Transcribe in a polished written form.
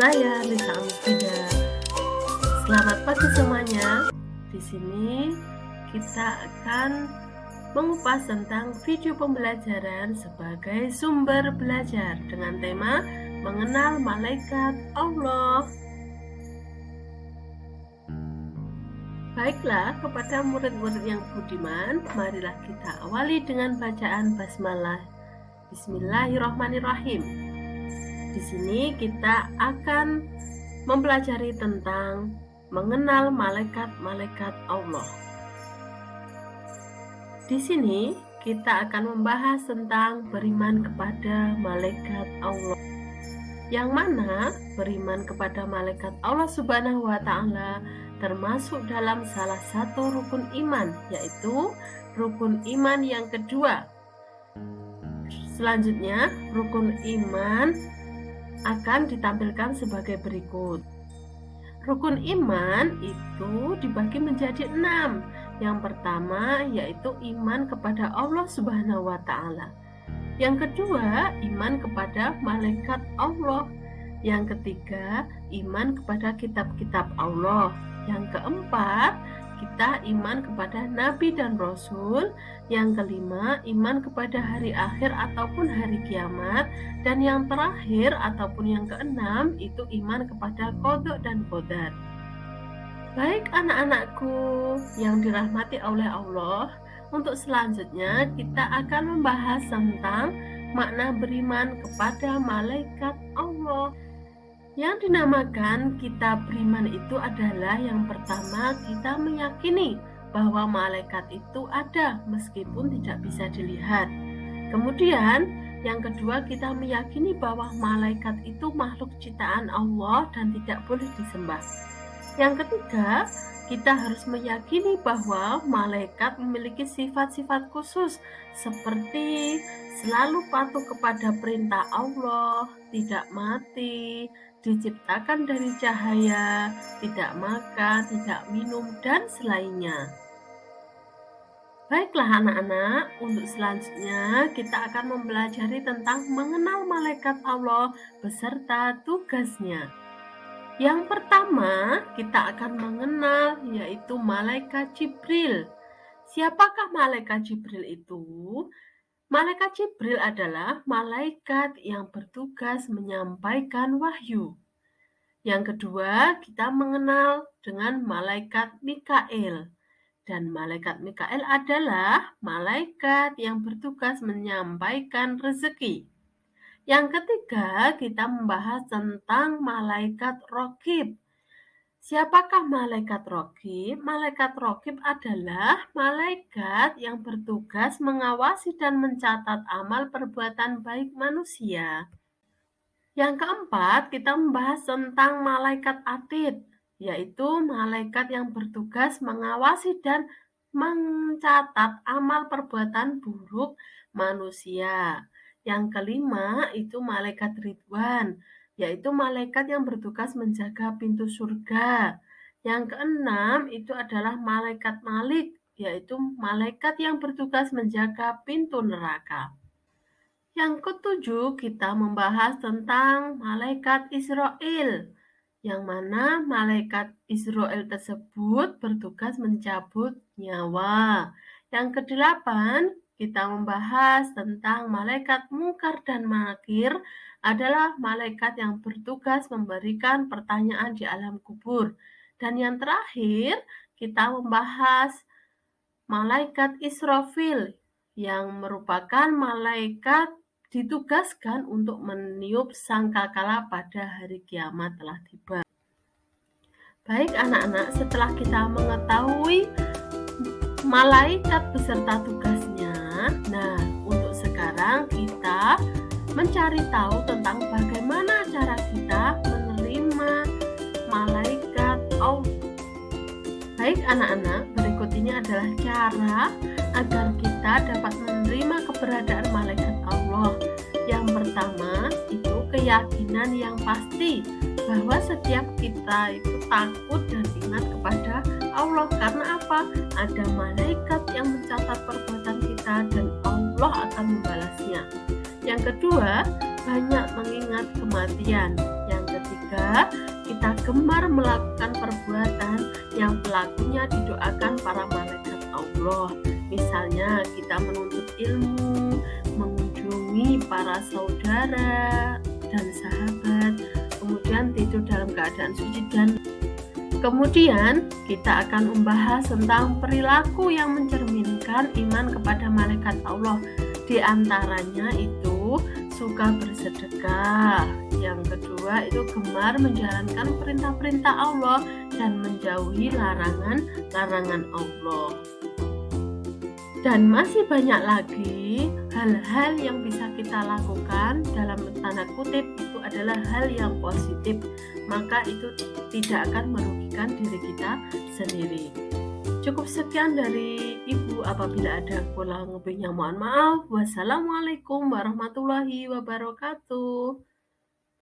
saya Lisa Amfida. Selamat pagi semuanya. Di sini kita akan mengupas tentang video pembelajaran sebagai sumber belajar dengan tema mengenal malaikat Allah. Baiklah, kepada murid-murid yang budiman, marilah kita awali dengan bacaan basmalah. Bismillahirrahmanirrahim. Di sini kita akan mempelajari tentang mengenal malaikat-malaikat Allah. Di sini kita akan membahas tentang beriman kepada malaikat Allah. Yang mana beriman kepada malaikat Allah Subhanahu wa Ta'ala termasuk dalam salah satu rukun iman, yaitu rukun iman yang kedua. Selanjutnya, rukun iman akan ditampilkan sebagai berikut. Rukun iman itu dibagi menjadi 6. Yang pertama yaitu iman kepada Allah Subhanahu wa Ta'ala. Yang kedua, iman kepada malaikat Allah. Yang ketiga, iman kepada kitab-kitab Allah. Yang keempat, kita iman kepada nabi dan rasul. Yang kelima, iman kepada hari akhir ataupun hari kiamat. Dan yang terakhir ataupun yang keenam itu iman kepada qada dan qadar. Baik anak-anakku yang dirahmati oleh Allah, untuk selanjutnya kita akan membahas tentang makna beriman kepada malaikat Allah. Yang dinamakan kita beriman itu adalah yang pertama, kita meyakini bahwa malaikat itu ada meskipun tidak bisa dilihat. Kemudian yang kedua, kita meyakini bahwa malaikat itu makhluk ciptaan Allah dan tidak boleh disembah. Yang ketiga, kita harus meyakini bahwa malaikat memiliki sifat-sifat khusus seperti selalu patuh kepada perintah Allah, tidak mati, diciptakan dari cahaya, tidak makan, tidak minum, dan selainnya. Baiklah anak-anak, untuk selanjutnya kita akan mempelajari tentang mengenal malaikat Allah beserta tugasnya. Yang pertama, kita akan mengenal yaitu malaikat Jibril. Siapakah malaikat Jibril itu? Malaikat Jibril adalah malaikat yang bertugas menyampaikan wahyu. Yang kedua, kita mengenal dengan malaikat Mikail. Dan malaikat Mikail adalah malaikat yang bertugas menyampaikan rezeki. Yang ketiga, kita membahas tentang malaikat Raqib. Siapakah malaikat Raqib? Malaikat Raqib adalah malaikat yang bertugas mengawasi dan mencatat amal perbuatan baik manusia. Yang keempat, kita membahas tentang malaikat Atid, yaitu malaikat yang bertugas mengawasi dan mencatat amal perbuatan buruk manusia. Yang kelima, itu malaikat Ridwan, yaitu malaikat yang bertugas menjaga pintu surga. Yang keenam, itu adalah malaikat Malik, yaitu malaikat yang bertugas menjaga pintu neraka. Yang ketujuh, kita membahas tentang malaikat Israel, yang mana malaikat Israel tersebut bertugas mencabut nyawa. Yang kedelapan, kita membahas tentang malaikat Mungkar dan Nakir, adalah malaikat yang bertugas memberikan pertanyaan di alam kubur. Dan yang terakhir, kita membahas malaikat Israfil, yang merupakan malaikat ditugaskan untuk meniup sangkakala pada hari kiamat telah tiba. Baik anak-anak, setelah kita mengetahui malaikat beserta tugasnya, nah untuk sekarang kita mencari tahu tentang bagaimana cara kita menerima malaikat Allah. Baik anak-anak, berikut ini adalah cara agar kita dapat menerima keberadaan malaikat Allah. Yang pertama, itu keyakinan yang pasti bahwa setiap kita itu takut dan ingat kepada Allah. Karena apa? Ada malaikat yang mencatat perbuatan kita dan Allah akan membalasnya. Yang kedua, banyak mengingat kematian. Yang ketiga, kita gemar melakukan perbuatan yang pelakunya didoakan para malaikat Allah. Misalnya kita menuntut ilmu, mengunjungi para saudara dan sahabat, kemudian tidur dalam keadaan suci, dan kemudian kita akan membahas tentang perilaku yang mencerminkan iman kepada malaikat Allah. Di antaranya itu suka bersedekah. Yang kedua itu gemar menjalankan perintah-perintah Allah dan menjauhi larangan-larangan Allah. Dan masih banyak lagi hal-hal yang bisa kita lakukan, dalam tanda kutip itu adalah hal yang positif, maka itu tidak akan merugikan diri kita sendiri. Cukup sekian dari Ibu, apabila ada kurang lebihnya mohon maaf. Wassalamualaikum warahmatullahi wabarakatuh.